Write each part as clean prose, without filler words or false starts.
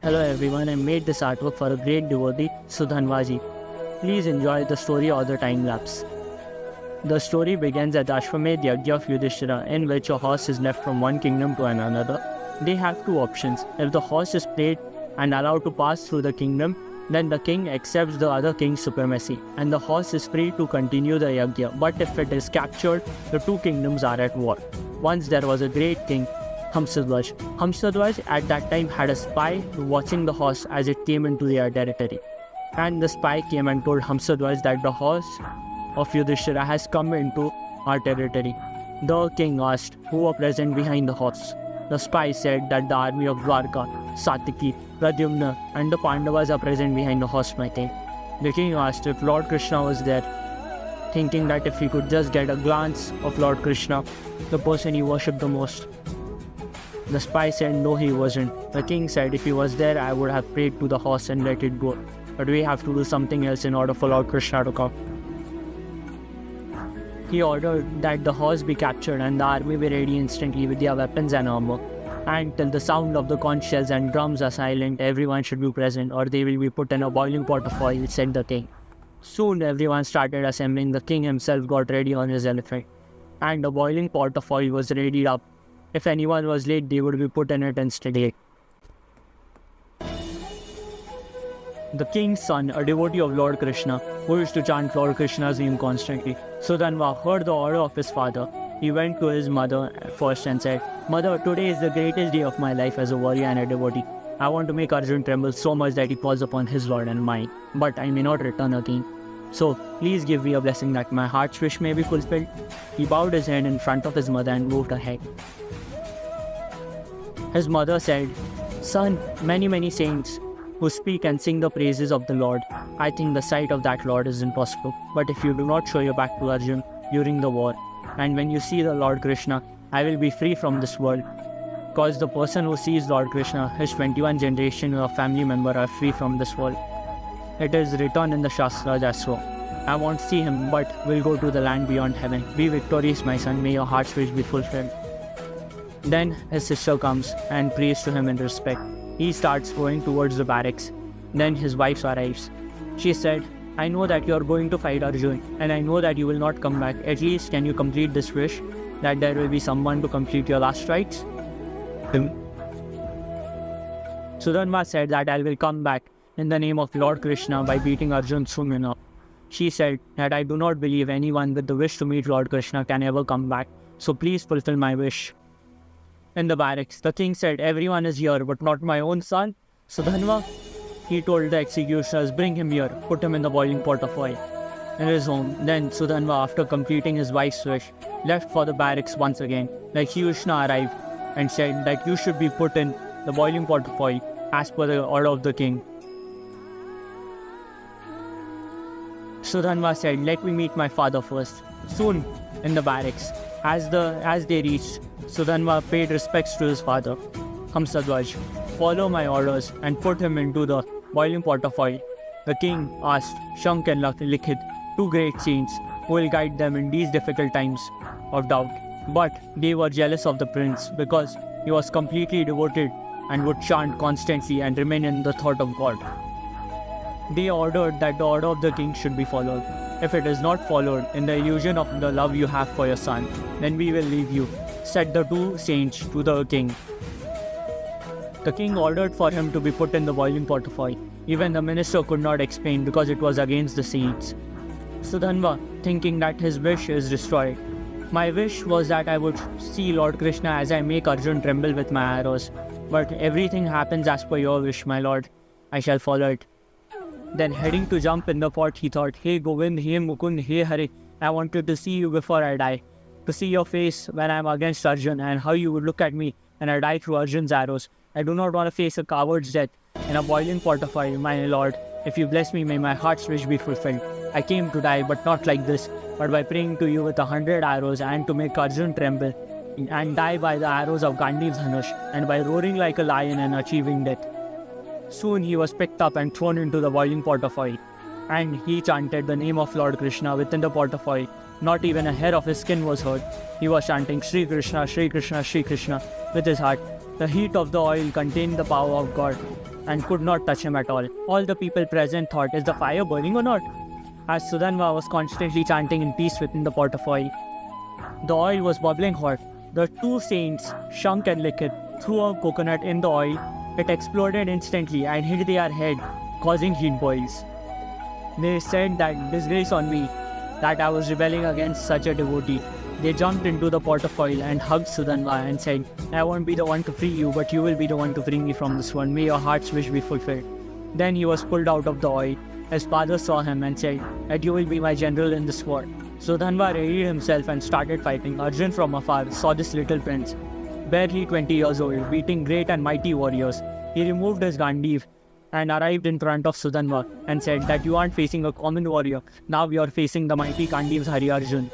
Hello everyone, I made this artwork for a great devotee, Sudhanva ji. Please enjoy the story or the time lapse. The story begins at Ashwamedh Yajna of Yudhishthira, in which a horse is left from one kingdom to another. They have two options. If the horse is played and allowed to pass through the kingdom, then the king accepts the other king's supremacy, and the horse is free to continue the yajna. But if it is captured, the two kingdoms are at war. Once there was a great king, Hamsadhwaj. Hamsadhwaj at that time had a spy watching the horse as it came into their territory. And the spy came and told Hamsadhwaj that the horse of Yudhishthira has come into our territory. The king asked who were present behind the horse. The spy said that the army of Dwarka, Satiki, Pradyumna and the Pandavas are present behind the horse, my king. The king asked if Lord Krishna was there, thinking that if he could just get a glance of Lord Krishna, the person he worshipped the most. The spy said no, he wasn't. The king said if he was there, I would have prayed to the horse and let it go. But we have to do something else in order for Lord Krishna to come. He ordered that the horse be captured and the army be ready instantly with their weapons and armor. And till the sound of the conch shells and drums are silent, everyone should be present or they will be put in a boiling pot of oil, said the king. Soon everyone started assembling. The king himself got ready on his elephant. And a boiling pot of oil was readied up. If anyone was late, they would be put in it instantly. The king's son, a devotee of Lord Krishna, who used to chant Lord Krishna's name constantly, Sudhanva, heard the order of his father. He went to his mother first and said, "Mother, today is the greatest day of my life as a warrior and a devotee. I want to make Arjun tremble so much that he falls upon his lord and mine, but I may not return again. So, please give me a blessing that my heart's wish may be fulfilled." He bowed his head in front of his mother and moved ahead. His mother said, "Son, many saints who speak and sing the praises of the Lord. I think the sight of that Lord is impossible. But if you do not show your back to Arjun during the war, and when you see the Lord Krishna, I will be free from this world. Because the person who sees Lord Krishna, his 21 generation or family member are free from this world. It is written in the Shastras as so. I won't see him, but will go to the land beyond heaven. Be victorious, my son. May your heart's wish be fulfilled." Then his sister comes and prays to him in respect. He starts going towards the barracks. Then his wife arrives. She said, "I know that you are going to fight Arjun, and I know that you will not come back. At least can you complete this wish, that there will be someone to complete your last rites?" Sudhanva said that I will come back in the name of Lord Krishna by beating Arjun soon enough. She said that I do not believe anyone with the wish to meet Lord Krishna can ever come back, so please fulfill my wish. In the barracks, the king said, "Everyone is here, but not my own son, Sudhanva." He told the executioners, "Bring him here, put him in the boiling pot of oil." In his home, then Sudhanva, after completing his wife's wish, left for the barracks once again. The executioner arrived and said that you should be put in the boiling pot of oil as per the order of the king. Sudhanva said, "Let me meet my father first." Soon, in the barracks, as they reached, Sudhanva paid respects to his father. Hamsadhwaj, "Follow my orders and put him into the boiling pot of oil." The king asked Shank and Likhit, two great saints, who will guide them in these difficult times of doubt. But they were jealous of the prince because he was completely devoted and would chant constantly and remain in the thought of God. They ordered that the order of the king should be followed. If it is not followed, in the illusion of the love you have for your son, then we will leave you, said the two saints to the king. The king ordered for him to be put in the boiling pot of oil. Even the minister could not explain because it was against the saints. Sudhanva, thinking that his wish is destroyed. "My wish was that I would see Lord Krishna as I make Arjun tremble with my arrows. But everything happens as per your wish, my lord. I shall follow it." Then heading to jump in the pot, he thought, "Hey Govind, hey Mukund, hey Hare, I wanted to see you before I die. To see your face when I am against Arjun and how you would look at me when I die through Arjun's arrows. I do not want to face a coward's death in a boiling pot of oil, my lord. If you bless me, may my heart's wish be fulfilled. I came to die, but not like this, but by praying to you with 100 arrows and to make Arjun tremble and die by the arrows of Gandhi's Dhanush and by roaring like a lion and achieving death." Soon he was picked up and thrown into the boiling pot of oil. And he chanted the name of Lord Krishna within the pot of oil. Not even a hair of his skin was hurt. He was chanting Shri Krishna, Shri Krishna, Shri Krishna with his heart. The heat of the oil contained the power of God, and could not touch him at all. All the people present thought, is the fire burning or not? As Sudhanva was constantly chanting in peace within the pot of oil. The oil was bubbling hot. The two saints, Shank and Likit, threw a coconut in the oil. It exploded instantly and hit their head, causing heat boils. They said that disgrace on me, that I was rebelling against such a devotee. They jumped into the pot of oil and hugged Sudhanva and said, I won't be the one to free you, but you will be the one to free me from this one. May your heart's wish be fulfilled. Then he was pulled out of the oil. His father saw him and said that you will be my general in this war. Sudhanva readied himself and started fighting. Arjun from afar saw this little prince, barely 20 years old, beating great and mighty warriors. He removed his Gandiv and arrived in front of Sudhanva and said that you aren't facing a common warrior. Now you are facing the mighty Gandiv's Hari Arjun.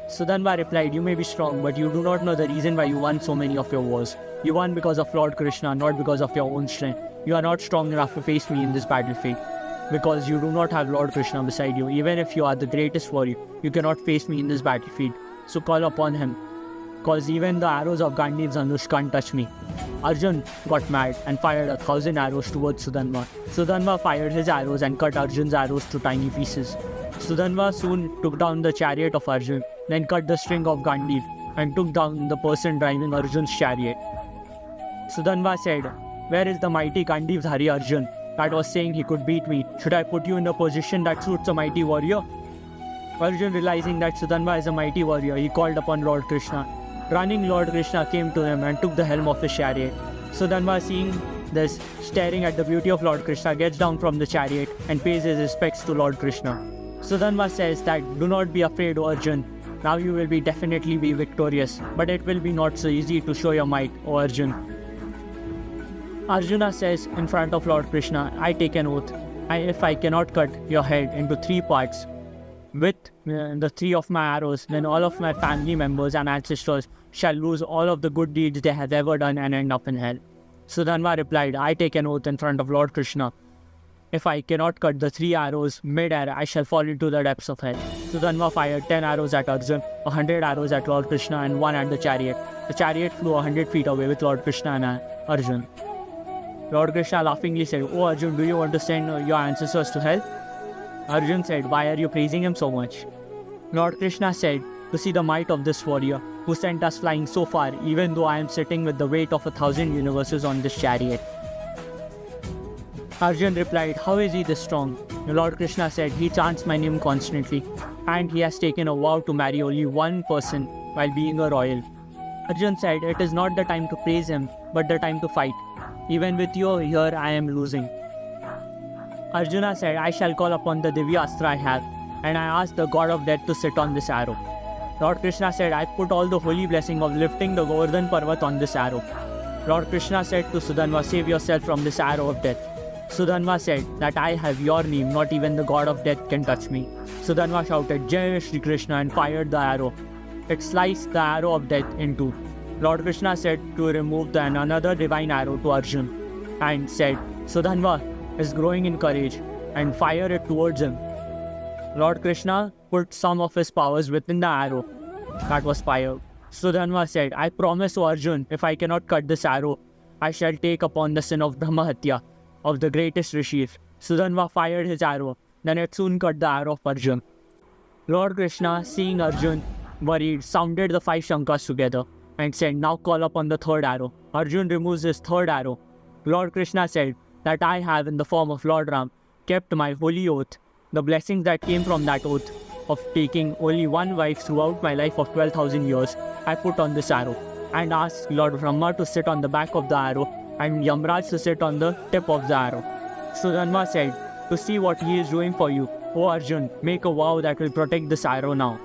Sudhanva replied, you may be strong, but you do not know the reason why you won so many of your wars. You won because of Lord Krishna, not because of your own strength. You are not strong enough to face me in this battlefield, because you do not have Lord Krishna beside you. Even if you are the greatest warrior, you cannot face me in this battlefield. So call upon him, cause even the arrows of Gandhiv's Anush can't touch me. Arjun got mad and fired 1,000 arrows towards Sudhanva. Sudhanva fired his arrows and cut Arjun's arrows to tiny pieces. Sudhanva soon took down the chariot of Arjun, then cut the string of Gandhiv and took down the person driving Arjun's chariot. Sudhanva said, where is the mighty Gandhiv's Hari Arjun that was saying he could beat me? Should I put you in a position that suits a mighty warrior? Arjun, realizing that Sudhanva is a mighty warrior, he called upon Lord Krishna. Running Lord Krishna came to him and took the helm of his chariot. Sudhanva, seeing this, staring at the beauty of Lord Krishna, gets down from the chariot and pays his respects to Lord Krishna. Sudhanva says that, do not be afraid, O Arjun. Now you will definitely be victorious, but it will be not so easy to show your might, O Arjun. Arjuna says in front of Lord Krishna, I take an oath, if I cannot cut your head into 3 parts with the 3 of my arrows, then all of my family members and ancestors shall lose all of the good deeds they have ever done and end up in hell. Sudhanva replied, I take an oath in front of Lord Krishna. If I cannot cut the 3 arrows mid-air, I shall fall into the depths of hell. Sudhanva fired 10 arrows at Arjun, 100 arrows at Lord Krishna and 1 at the chariot. The chariot flew 100 feet away with Lord Krishna and Arjun. Lord Krishna laughingly said, Oh Arjun, do you want to send your ancestors to hell? Arjun said, why are you praising him so much? Lord Krishna said, to see the might of this warrior who sent us flying so far, even though I am sitting with the weight of 1,000 universes on this chariot. Arjun replied, how is he this strong? Lord Krishna said, he chants my name constantly and he has taken a vow to marry only one person while being a royal. Arjun said, it is not the time to praise him, but the time to fight. Even with you here, I am losing. Arjuna said, I shall call upon the Divyastra I have, and I ask the god of death to sit on this arrow. Lord Krishna said, I put all the holy blessing of lifting the Govardhan Parvat on this arrow. Lord Krishna said to Sudhanva, save yourself from this arrow of death. Sudhanva said that I have your name, not even the god of death can touch me. Sudhanva shouted, Jai Shri Krishna, and fired the arrow. It sliced the arrow of death in 2. Lord Krishna said to remove another divine arrow to Arjun and said, Sudhanva is growing in courage and fire it towards him. Lord Krishna put some of his powers within the arrow that was fired. Sudhanva said, I promise, O Arjun, if I cannot cut this arrow, I shall take upon the sin of Brahmahatya, of the greatest rishis. Sudhanva fired his arrow, then it soon cut the arrow of Arjun. Lord Krishna, seeing Arjun worried, sounded the 5 Shankas together and said, now call upon the 3rd arrow. Arjun removes his 3rd arrow. Lord Krishna said that I have, in the form of Lord Ram, kept my holy oath. The blessings that came from that oath of taking only one wife throughout my life of 12,000 years, I put on this arrow and asked Lord Brahma to sit on the back of the arrow and Yamraj to sit on the tip of the arrow. Sudhanva said, to see what he is doing for you, O Arjun, make a vow that will protect this arrow now.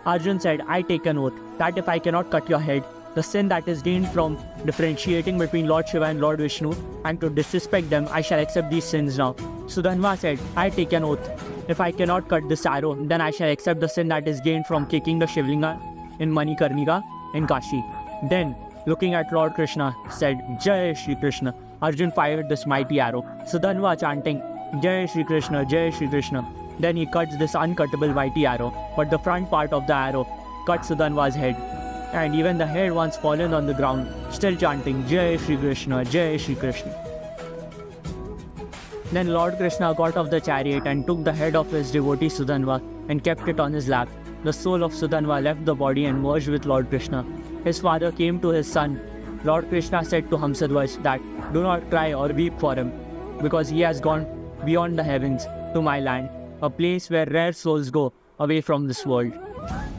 Arjun said, I take an oath that if I cannot cut your head, the sin that is gained from differentiating between Lord Shiva and Lord Vishnu and to disrespect them, I shall accept these sins now. Sudhanva said, I take an oath. If I cannot cut this arrow, then I shall accept the sin that is gained from kicking the Shivlinga in Manikarnika in Kashi. Then, looking at Lord Krishna, said, Jai Shri Krishna. Arjun fired this mighty arrow. Sudhanva chanting, Jai Shri Krishna, Jai Shri Krishna. Then he cuts this uncuttable mighty arrow, but the front part of the arrow cuts Sudhanva's head. And even the head once fallen on the ground, still chanting, Jai Shri Krishna, Jai Shri Krishna. Then Lord Krishna got off the chariot and took the head of his devotee Sudhanva and kept it on his lap. The soul of Sudhanva left the body and merged with Lord Krishna. His father came to his son. Lord Krishna said to Hamsadwaj that, "Do not cry or weep for him, because he has gone beyond the heavens to my land, a place where rare souls go away from this world."